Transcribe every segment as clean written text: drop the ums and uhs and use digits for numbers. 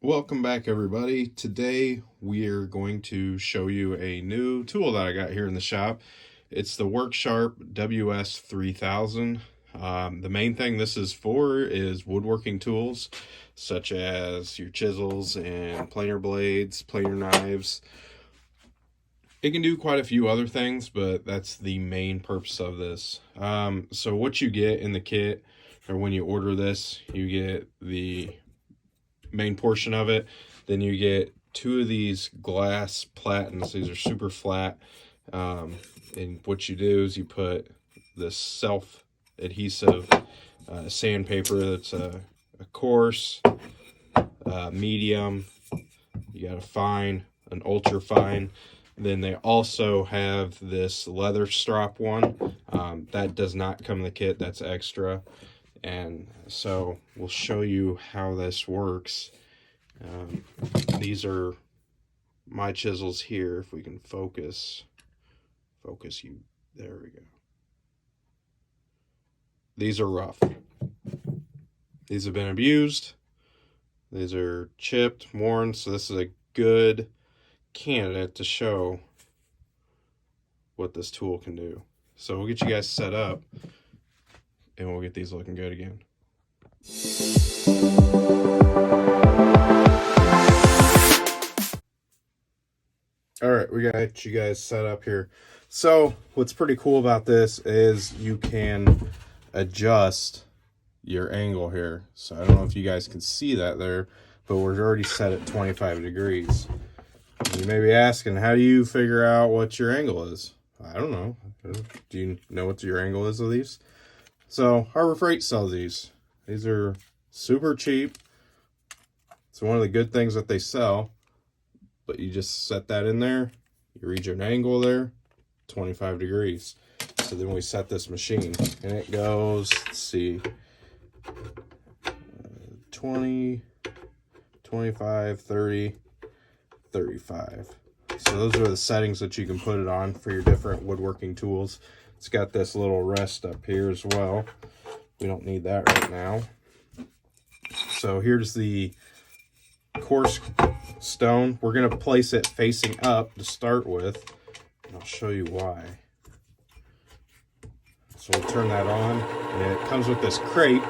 Welcome back, everybody. Today we are going to show you a new tool that I got here in the shop. It's the Worksharp WS3000. The main thing this is for is woodworking tools such as your chisels and planer blades, planer knives. It can do quite a few other things, but that's the main purpose of this. So what you get in the kit, or when you order this, you get the main portion of it. Then you get two of these glass platens. These are super flat. And what you do is you put this self-adhesive sandpaper that's a coarse, medium, you got a fine, an ultra fine. Then they also have this leather strap one. That does not come in the kit, that's extra. And so we'll show you how this works. These are my chisels here. If we can focus you, there we go. These are rough. These have been abused. These are chipped, worn, so this is a good candidate to show what this tool can do. So we'll get you guys set up and we'll get these looking good again. All right, we got you guys set up here. So what's pretty cool about this is you can adjust your angle here. So I don't know if you guys can see that there, but we're already set at 25 degrees. You may be asking, how do you figure out what your angle is? I don't know. Do you know what your angle is of these? So Harbor Freight sells these. These are super cheap. It's one of the good things that they sell. But you just set that in there. You read your angle there, 25 degrees. So then we set this machine. And it goes, let's see, 20, 25, 30, 35. So those are the settings that you can put it on for your different woodworking tools. It's got this little rest up here as well. We don't need that right now. So here's the coarse stone. We're going to place it facing up to start with. And I'll show you why. So we'll turn that on. And it comes with this crate.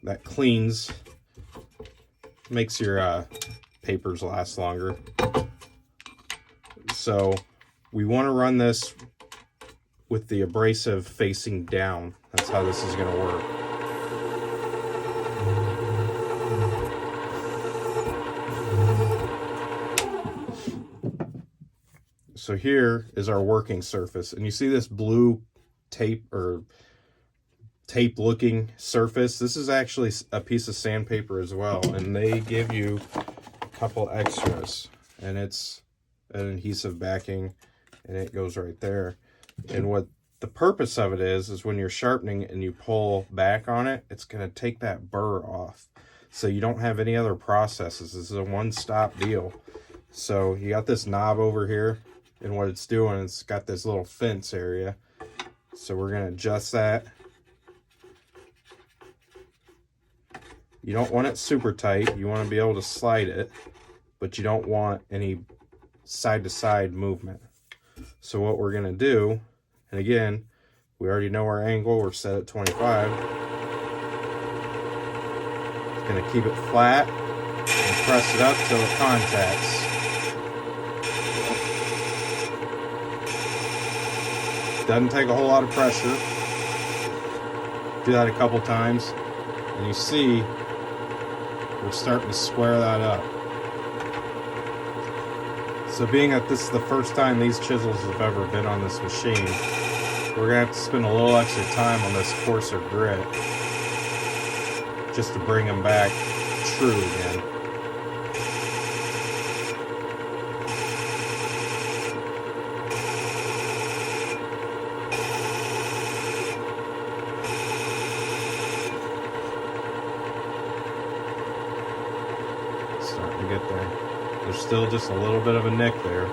That cleans. Makes your papers last longer. So we want to run this with the abrasive facing down. That's how this is going to work. So here is our working surface. And you see this blue tape or tape looking surface. This is actually a piece of sandpaper as well. And they give you a couple extras. And it's an adhesive backing. And it goes right there. And what the purpose of it is when you're sharpening and you pull back on it, it's going to take that burr off. So you don't have any other processes. This is a one-stop deal. So you got this knob over here, and what it's doing, it's got this little fence area. So we're going to adjust that. You don't want it super tight. You want to be able to slide it, but you don't want any side-to-side movement. So what we're going to do, and again, we already know our angle. We're set at 25. It's going to keep it flat and press it up till it contacts. Doesn't take a whole lot of pressure. Do that a couple times, and you see we're starting to square that up. So being that this is the first time these chisels have ever been on this machine, we're going to have to spend a little extra time on this coarser grit just to bring them back true again. Starting to get there. There's still just a little bit of a nick there.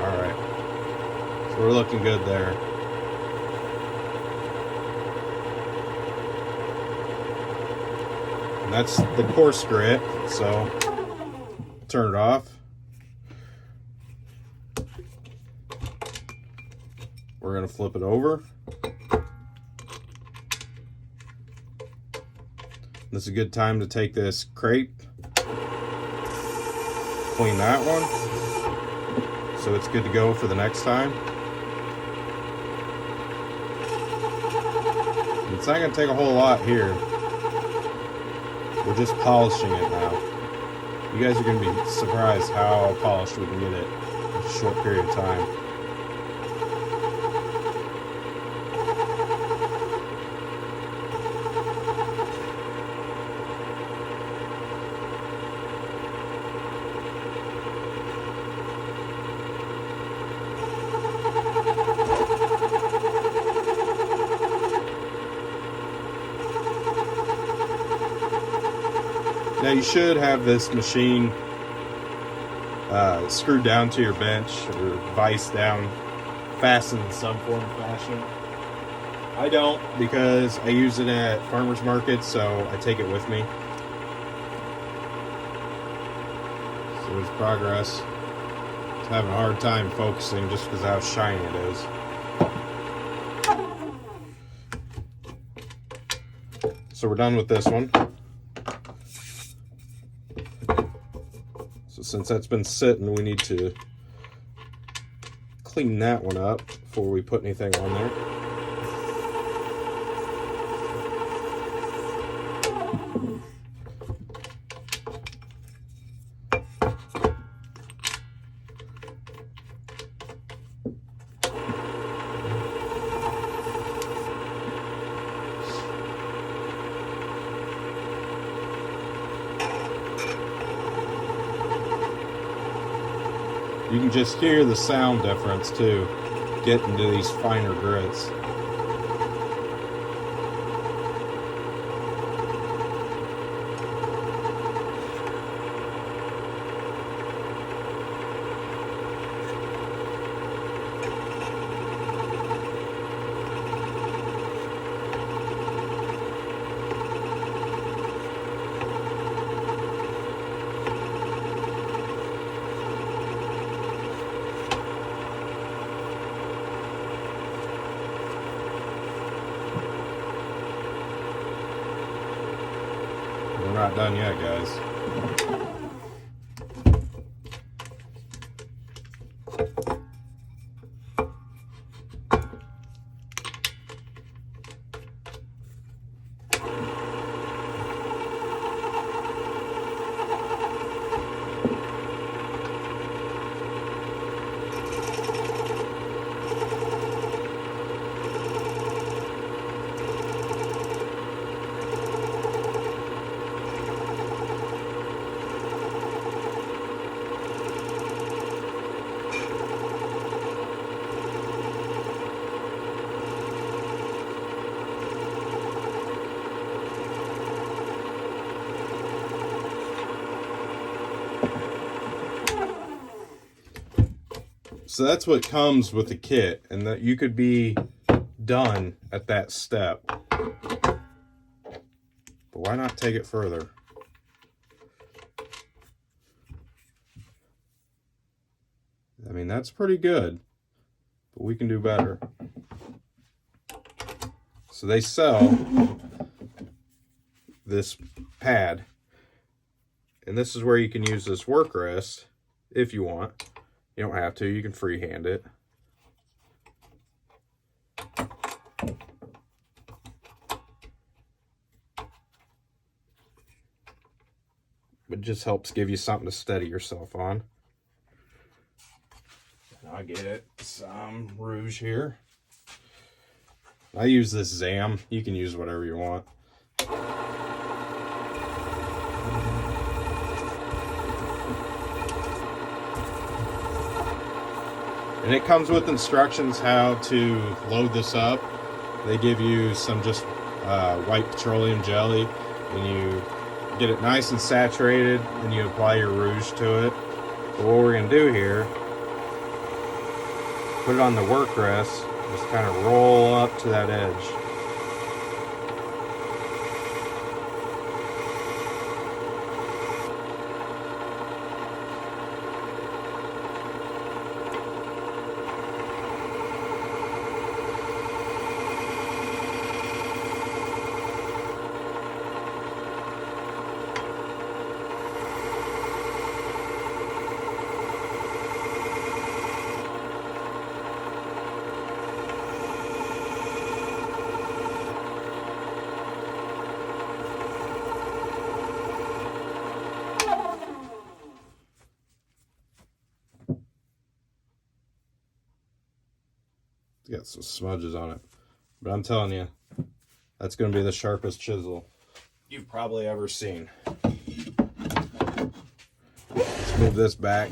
All right, so we're looking good there. And that's the coarse grit, so turn it off. We're going to flip it over. This is a good time to take this crepe, clean that one, so it's good to go for the next time. It's not going to take a whole lot here. We're just polishing it now. You guys are going to be surprised how polished we can get it in a short period of time. Now you should have this machine screwed down to your bench or vise down, fastened in some form of fashion. I don't, because I use it at farmers markets, so I take it with me. So there's progress. It's having a hard time focusing just because of how shiny it is. So we're done with this one. So since that's been sitting, we need to clean that one up before we put anything on there. You can just hear the sound difference too, getting to these finer grits. We're not done yet, guys. So that's what comes with the kit, and that you could be done at that step. But why not take it further? I mean, that's pretty good, but we can do better. So they sell this pad, and this is where you can use this work rest if you want. You don't have to, you can freehand it. It just helps give you something to steady yourself on. And I get some rouge here. I use this Zam. You can use whatever you want. And it comes with instructions how to load this up. They give you some just white petroleum jelly, and you get it nice and saturated, and you apply your rouge to it. But what we're going to do here put it on the work rest, just kind of roll up to that edge. It's got some smudges on it, but I'm telling you, that's going to be the sharpest chisel you've probably ever seen. Let's move this back.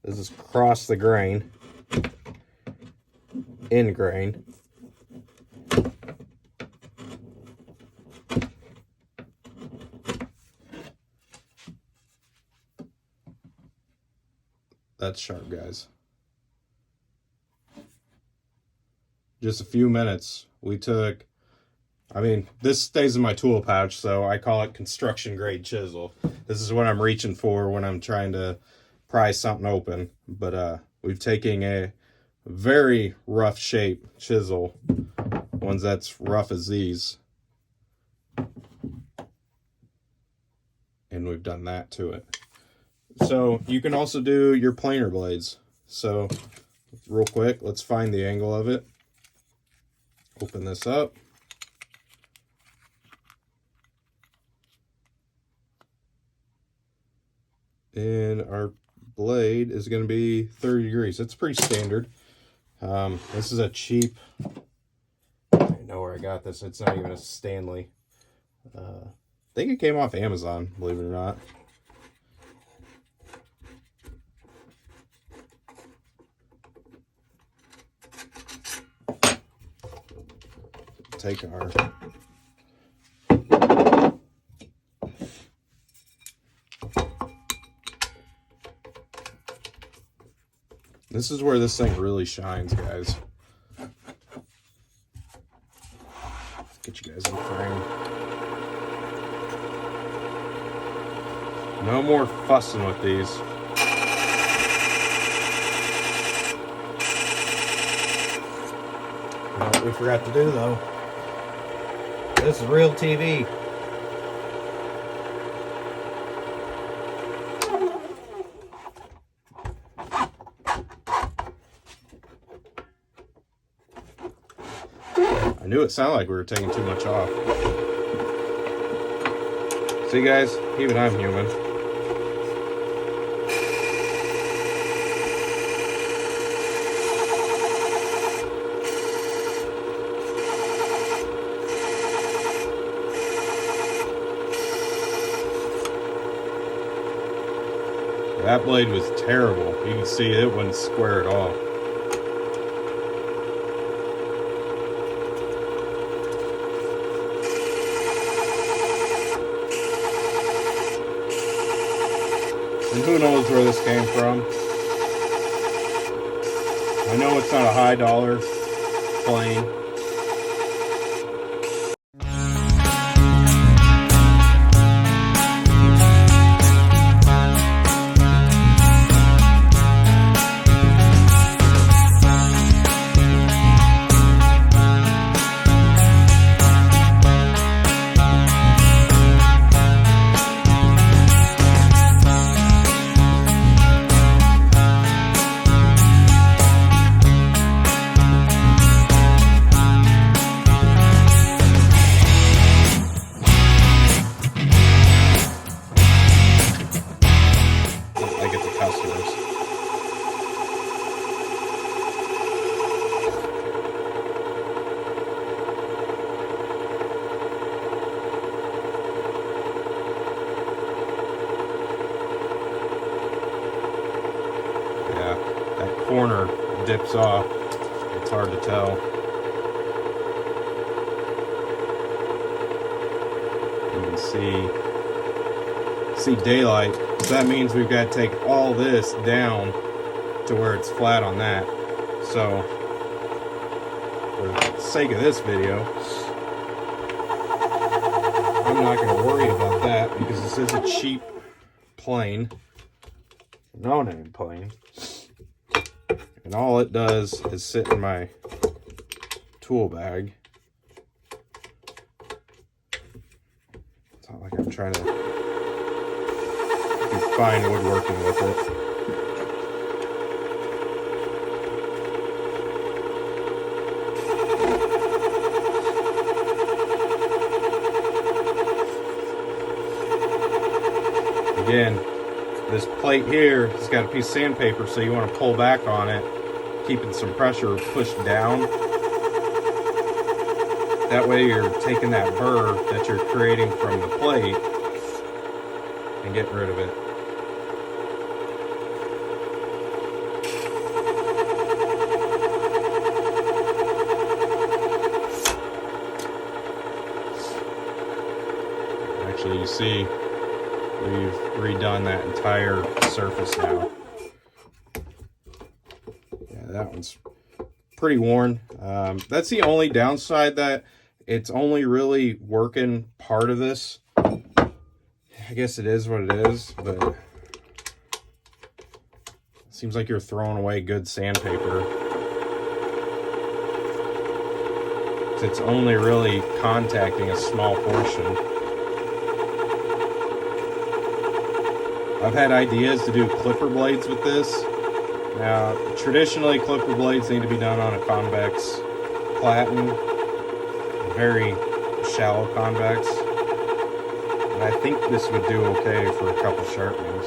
This is across the grain, in grain. That's sharp, guys. Just a few minutes. We took, I mean, this stays in my tool pouch, so I call it construction grade chisel. This is what I'm reaching for when I'm trying to pry something open. But we've taken a very rough shape chisel, ones that's rough as these, and we've done that to it. So you can also do your planer blades. So real quick, let's find the angle of it. Open this up. And our blade is going to be 30 degrees. It's pretty standard. This is a cheap, I don't know where I got this. It's not even a Stanley. I think it came off Amazon, believe it or not. Take our this is where this thing really shines, guys. Get you guys in frame. No more fussing with these. You know what we forgot to do though? This is real TV. I knew it sounded like we were taking too much off. See guys, even I'm human. That blade was terrible. You can see it wasn't square at all. And who knows where this came from. I know it's not a high dollar plane. Corner dips off. It's hard to tell. You can see daylight That means we've got to take all this down to where it's flat on that. So, for the sake of this video, I'm not going to worry about that because this is a cheap plane, no-name plane, and all it does is sit in my tool bag. It's not like I'm trying to do fine woodworking with it. Again, this plate here has got a piece of sandpaper, so you want to pull back on it, keeping some pressure pushed down. That way you're taking that burr that you're creating from the plate and getting rid of it. Actually, you see, we've redone that entire surface now. Yeah, that one's pretty worn. That's the only downside, that it's only really working part of this. I guess it is what it is, but it seems like you're throwing away good sandpaper. It's only really contacting a small portion. I've had ideas to do clipper blades with this. Now, traditionally, clipper blades need to be done on a convex platen, very shallow convex. And I think this would do okay for a couple sharpenings.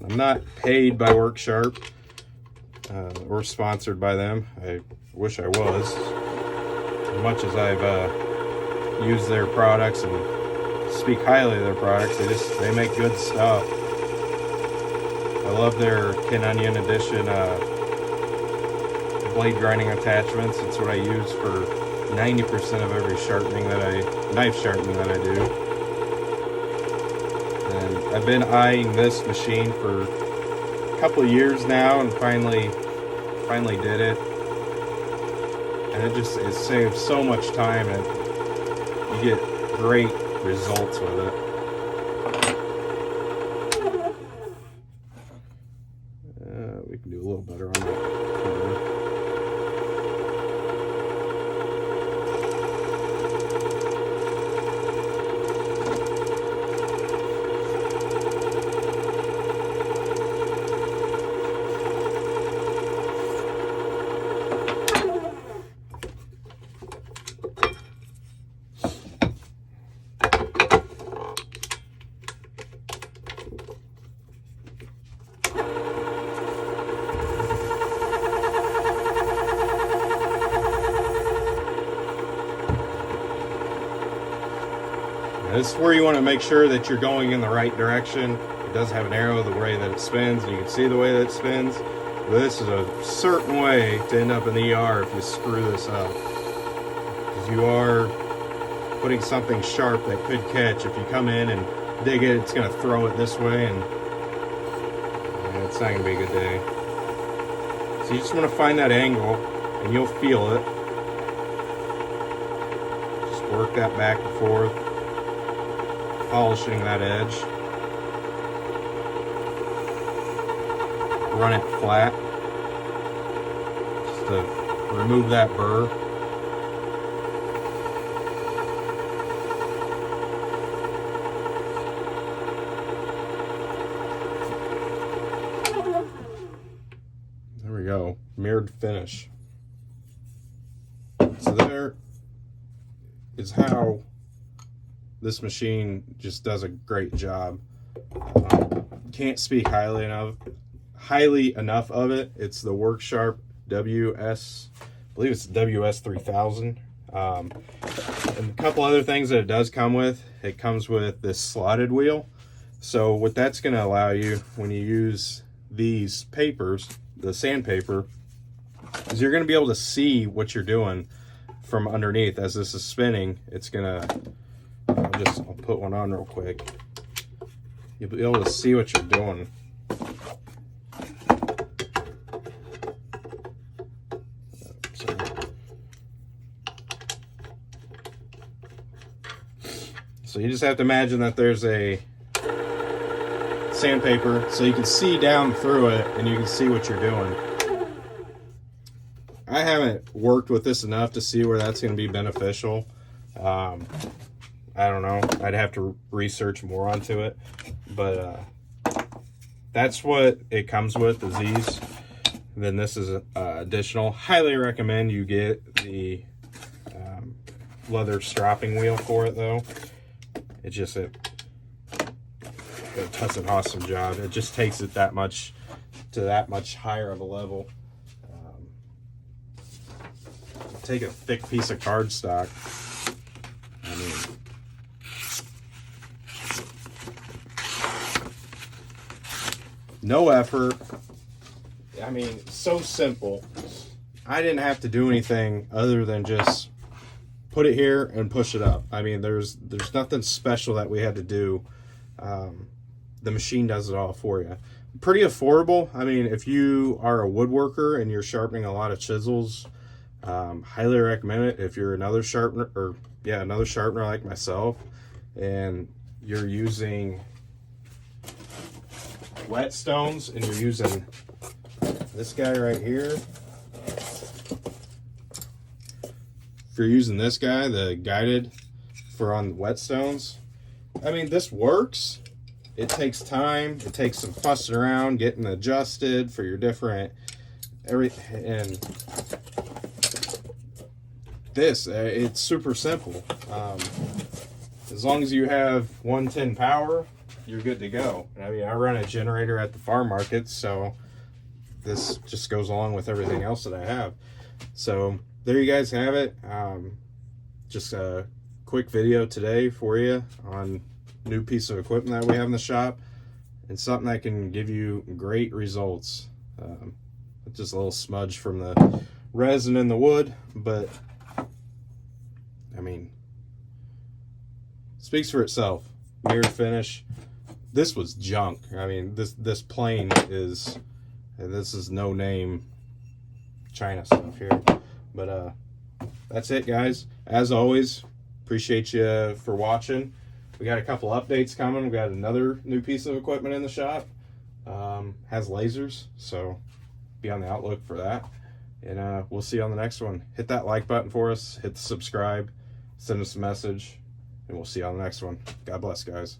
I'm not paid by Worksharp or sponsored by them. I wish I was. As much as I've used their products and speak highly of their products, they make good stuff. I love their Kin Onion Edition blade grinding attachments. It's what I use for 90% of every sharpening knife sharpening that I do. I've been eyeing this machine for a couple of years now, and finally did it. And it saves so much time, and you get great results with it. We can do a little better on that corner. This is where you want to make sure that you're going in the right direction. It does have an arrow the way that it spins, and you can see the way that it spins. But this is a certain way to end up in the ER if you screw this up. Because you are putting something sharp that could catch. If you come in and dig it, it's going to throw it this way, and it's not going to be a good day. So you just want to find that angle, and you'll feel it. Just work that back and forth, polishing that edge. Run it flat just to remove that burr. There we go, mirrored finish. So there is how this machine just does a great job. Can't speak highly enough of it. It's the Worksharp WS, I believe it's WS 3000. And a couple other things that it does come with, it comes with this slotted wheel. So what that's going to allow you when you use these papers, the sandpaper, is you're going to be able to see what you're doing from underneath. As this is spinning, it's going to, I'll put one on real quick. You'll be able to see what you're doing. So you just have to imagine that there's a sandpaper so you can see down through it and you can see what you're doing. I haven't worked with this enough to see where that's going to be beneficial. I don't know. I'd have to research more onto it. But that's what it comes with, is these. Then this is additional. Highly recommend you get the leather stropping wheel for it, though. It does an awesome job. It just takes it that much higher of a level. Take a thick piece of cardstock. I mean, no effort. I mean, so simple. I didn't have to do anything other than just put it here and push it up. I mean, there's nothing special that we had to do. The machine does it all for you. Pretty affordable. I mean, if you are a woodworker and you're sharpening a lot of chisels, highly recommend it. If you're another sharpener like myself, and you're using whetstones and you're using this guy right here, if you're using this guy, the guided for on whetstones, I mean, this works. It takes time. It takes some fussing around, getting adjusted for your different and this, it's super simple. As long as you have 110 power, you're good to go. I mean, I run a generator at the farm market, so this just goes along with everything else that I have. So there you guys have it. Just a quick video today for you on new piece of equipment that we have in the shop, and something that can give you great results. Just a little smudge from the resin in the wood, but I mean, speaks for itself. Mirror finish. This was junk. I mean, this plane is, this is no name China stuff here. But that's it, guys. As always, appreciate you for watching. We got a couple updates coming. We got another new piece of equipment in the shop. Has lasers, so be on the outlook for that. And we'll see you on the next one. Hit that like button for us. Hit the subscribe. Send us a message. And we'll see you on the next one. God bless, guys.